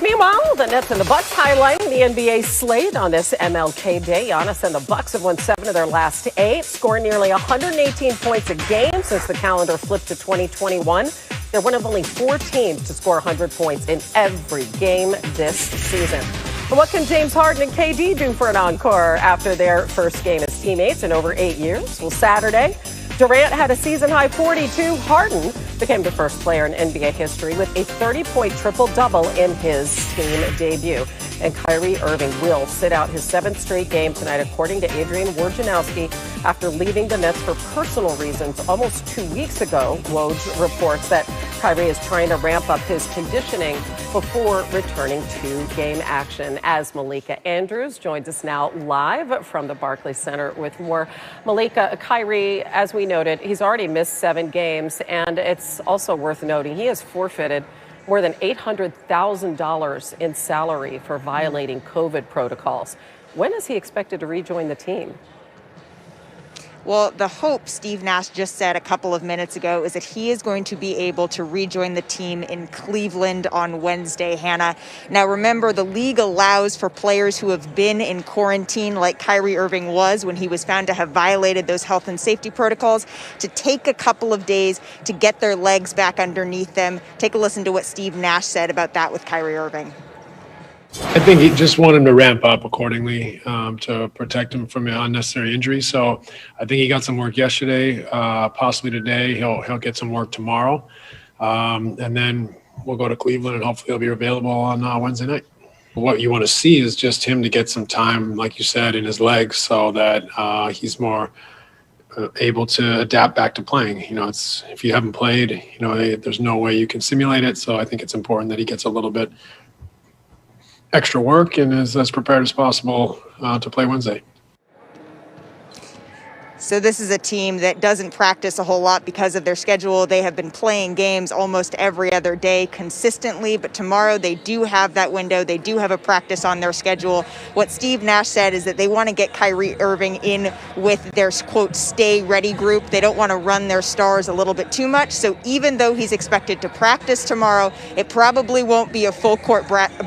Meanwhile, the Nets and the Bucks highlighting the NBA slate on this MLK Day. Giannis and the Bucks have won 7 of their last 8, scoring nearly 118 points a game since the calendar flipped to 2021. They're one of only 4 teams to score 100 points in every game this season. And what can James Harden and KD do for an encore after their first game as teammates in over 8 years? Well, Saturday, Durant had a season-high 42. Harden became the first player in NBA history with a 30-point triple-double in his team debut. And Kyrie Irving will sit out his 7th straight game tonight, according to Adrian Wojnarowski, after leaving the Nets for personal reasons almost 2 weeks ago. Woj reports that Kyrie is trying to ramp up his conditioning before returning to game action. As Malika Andrews joins us now live from the Barclays Center with more. Malika, Kyrie, as we noted, he's already missed 7 games, and it's also worth noting he has forfeited more than $800,000 in salary for violating COVID protocols. When is he expected to rejoin the team? Well, the hope, Steve Nash just said a couple of minutes ago, is that he is going to be able to rejoin the team in Cleveland on Wednesday, Hannah. Now, remember, the league allows for players who have been in quarantine, like Kyrie Irving was when he was found to have violated those health and safety protocols, to take a couple of days to get their legs back underneath them. Take a listen to what Steve Nash said about that with Kyrie Irving. I think he just want him to ramp up accordingly to protect him from unnecessary injury. So I think he got some work yesterday, possibly today. He'll get some work tomorrow, and then we'll go to Cleveland and hopefully he'll be available on Wednesday night. What you want to see is just him to get some time, like you said, in his legs, so that he's more able to adapt back to playing. You know, it's if you haven't played, you know, there's no way you can simulate it. So I think it's important that he gets a little bit extra work and is as prepared as possible to play Wednesday. So this is a team that doesn't practice a whole lot because of their schedule. They have been playing games almost every other day consistently, but tomorrow they do have that window. They do have a practice on their schedule. What Steve Nash said is that they want to get Kyrie Irving in with their, quote, stay ready group. They don't want to run their stars a little bit too much. So even though he's expected to practice tomorrow, it probably won't be a full court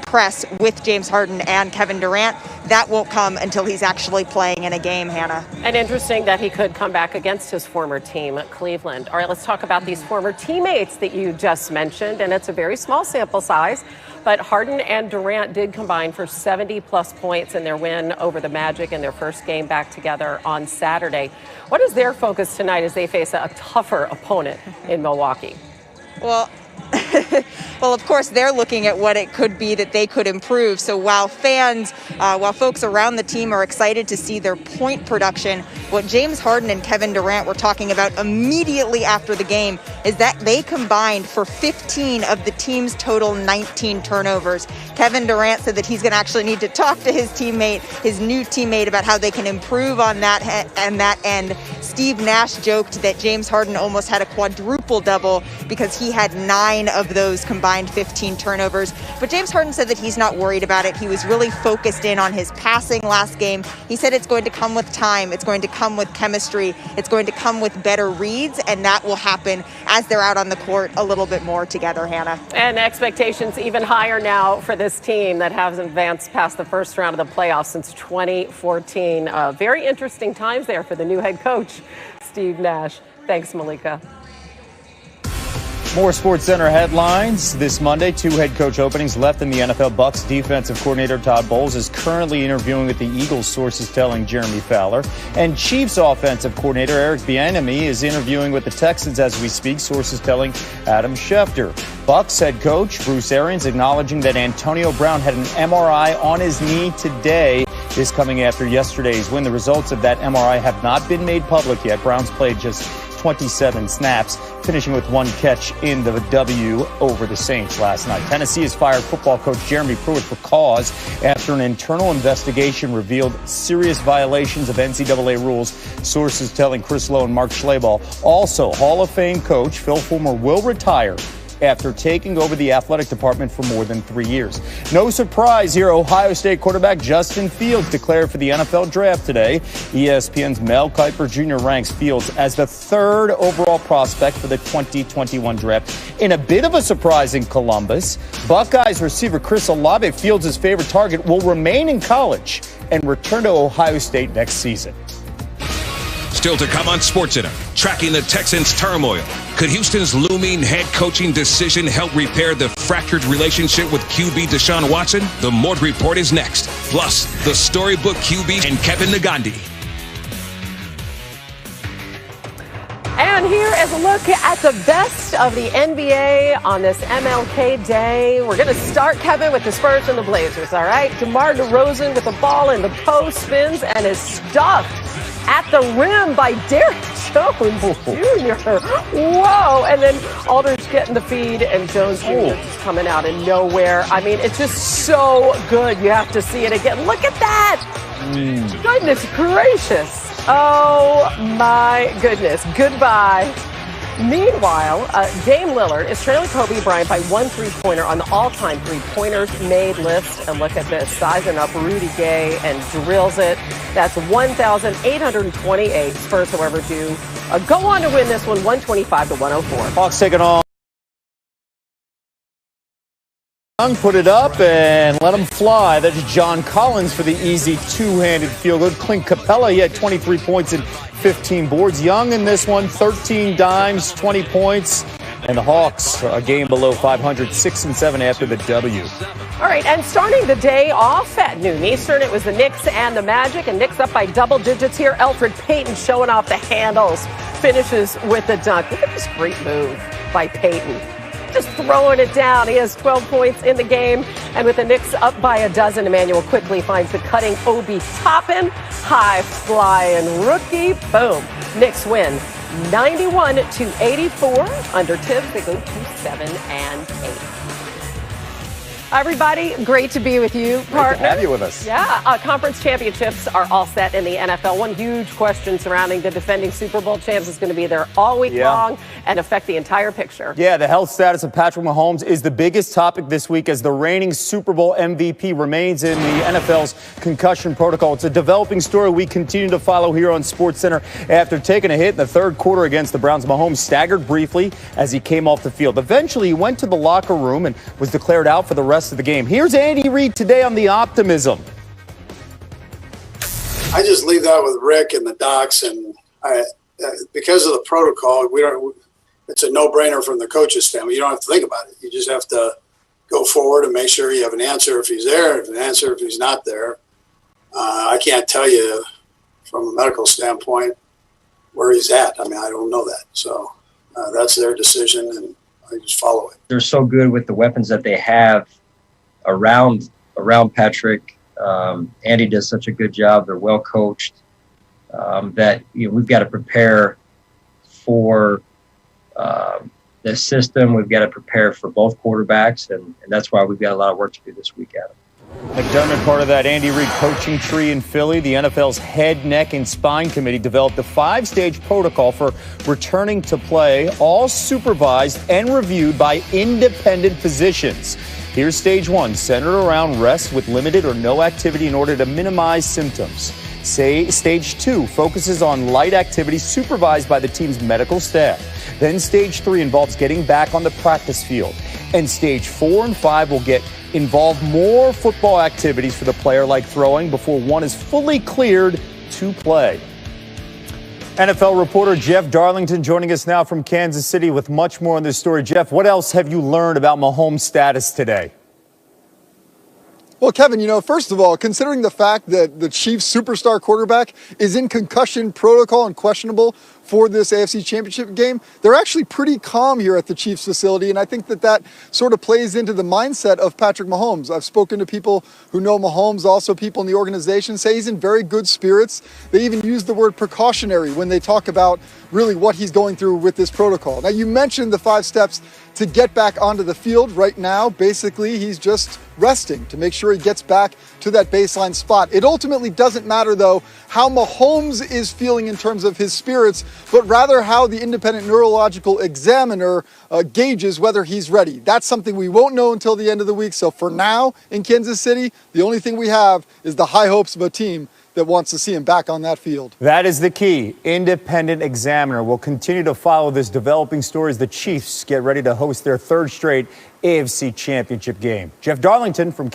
press with James Harden and Kevin Durant. That won't come until he's actually playing in a game, Hannah. And interesting that he could come back against his former team, Cleveland. All right, let's talk about these former teammates that you just mentioned. And it's a very small sample size, but Harden and Durant did combine for 70-plus points in their win over the Magic in their first game back together on Saturday. What is their focus tonight as they face a tougher opponent in Milwaukee? Well, of course, they're looking at what it could be that they could improve. So while folks around the team are excited to see their point production, what James Harden and Kevin Durant were talking about immediately after the game is that they combined for 15 of the team's total 19 turnovers. Kevin Durant said that he's going to actually need to talk to his new teammate, about how they can improve on that end. Steve Nash joked that James Harden almost had a quadruple double because he had 9 of those combined 15 turnovers. But James Harden said that he's not worried about it. He was really focused in on his passing last game. He said it's going to come with time. It's going to come with chemistry. It's going to come with better reads, and that will happen as they're out on the court a little bit more together, Hannah. And expectations even higher now for this team that has advanced past the first round of the playoffs since 2014. Very interesting times there for the new head coach, Steve Nash. Thanks, Malika. More SportsCenter headlines. This Monday, 2 head coach openings left in the NFL. Bucks defensive coordinator Todd Bowles is currently interviewing with the Eagles, sources telling Jeremy Fowler. And Chiefs offensive coordinator Eric Bieniemy is interviewing with the Texans as we speak, sources telling Adam Schefter. Bucks head coach Bruce Arians acknowledging that Antonio Brown had an MRI on his knee today. This coming after yesterday's win. The results of that MRI have not been made public yet. Browns played just 27 snaps, finishing with 1 catch in the W over the Saints last night. Tennessee has fired football coach Jeremy Pruitt for cause after an internal investigation revealed serious violations of NCAA rules, sources telling Chris Lowe and Mark Schlabach. Also, Hall of Fame coach Phil Fulmer will retire after taking over the athletic department for more than 3 years. No surprise here, Ohio State quarterback Justin Fields declared for the NFL draft today. ESPN's Mel Kiper Jr. ranks Fields as the third overall prospect for the 2021 draft. In a bit of a surprise in Columbus, Buckeyes receiver Chris Olave, Fields' favorite target, will remain in college and return to Ohio State next season. Still to come on SportsCenter, tracking the Texans' turmoil. Could Houston's looming head coaching decision help repair the fractured relationship with QB Deshaun Watson? The Mort Report is next. Plus, the storybook QB and Kevin Nagandi. And here is a look at the best of the NBA on this MLK Day. We're going to start, Kevin, with the Spurs and the Blazers, all right? DeMar DeRozan with the ball in the post, spins and is stuffed at the rim by Derrick Jones Jr. Whoa! And then Aldridge getting the feed and Jones Jr. is coming out of nowhere. I mean, it's just so good. You have to see it again. Look at that! Goodness gracious. Oh, my goodness. Goodbye. Meanwhile, Dame Lillard is trailing Kobe Bryant by one three-pointer on the all-time three-pointers made list. And look at this, sizing up Rudy Gay and drills it. That's 1,828. Spurs, however, do go on to win this one, 125-104. Hawks taking on. Put it up and let him fly. That's John Collins for the easy two-handed field goal. Clint Capella, he had 23 points and 15 boards. Young in this one, 13 dimes, 20 points. And the Hawks, a game below 500, 6-7 after the W. All right, and starting the day off at noon Eastern, it was the Knicks and the Magic. And Knicks up by double digits here. Elfrid Payton showing off the handles. Finishes with the dunk. Look at this great move by Payton. Just throwing it down. He has 12 points in the game. And with the Knicks up by a dozen, Emmanuel quickly finds the cutting Obi Toppin. High-flying rookie. Boom. Knicks win 91-84. Under Tibbs, they go to 7-8. Everybody, great to be with you, partner. Great to have you with us. Yeah, conference championships are all set in the NFL. One huge question surrounding the defending Super Bowl champs is going to be there all week long and affect the entire picture. Yeah, the health status of Patrick Mahomes is the biggest topic this week as the reigning Super Bowl MVP remains in the NFL's concussion protocol. It's a developing story we continue to follow here on SportsCenter. After taking a hit in the third quarter against the Browns, Mahomes staggered briefly as he came off the field. Eventually, he went to the locker room and was declared out for the rest of the game. Here's Andy Reid today on the optimism. I just leave that with Rick and the docs, and because of the protocol, it's a no-brainer from the coach's standpoint. You don't have to think about it. You just have to go forward and make sure you have an answer if he's there, an answer if he's not there. I can't tell you from a medical standpoint where he's at. I mean, I don't know that. So that's their decision, and I just follow it. They're so good with the weapons that they have around Patrick. Andy does such a good job. They're well coached. That we've got to prepare for the system. We've got to prepare for both quarterbacks, and that's why we've got a lot of work to do this week, Adam. McDermott, part of that Andy Reid coaching tree in Philly. The NFL's head, neck, and spine committee developed a 5-stage protocol for returning to play, all supervised and reviewed by independent physicians. Here's stage 1, centered around rest with limited or no activity in order to minimize symptoms. Stage 2 focuses on light activity supervised by the team's medical staff. Then stage 3 involves getting back on the practice field. And stage 4 and 5 will involve more football activities for the player, like throwing, before one is fully cleared to play. NFL reporter Jeff Darlington joining us now from Kansas City with much more on this story. Jeff, what else have you learned about Mahomes' status today? Well, Kevin, first of all, considering the fact that the Chiefs' superstar quarterback is in concussion protocol and questionable for this AFC Championship game, they're actually pretty calm here at the Chiefs facility, and I think that sort of plays into the mindset of Patrick Mahomes. I've spoken to people who know Mahomes, also people in the organization, say he's in very good spirits. They even use the word precautionary when they talk about really what he's going through with this protocol. Now, you mentioned the 5 steps to get back onto the field. Right now, basically, he's just resting to make sure he gets back to that baseline spot. It ultimately doesn't matter, though, how Mahomes is feeling in terms of his spirits but rather how the independent neurological examiner gauges whether he's ready. That's something we won't know until the end of the week. So for now in Kansas City, the only thing we have is the high hopes of a team that wants to see him back on that field. That is the key. Independent examiner will continue to follow this developing story as the Chiefs get ready to host their third straight AFC Championship game. Jeff Darlington from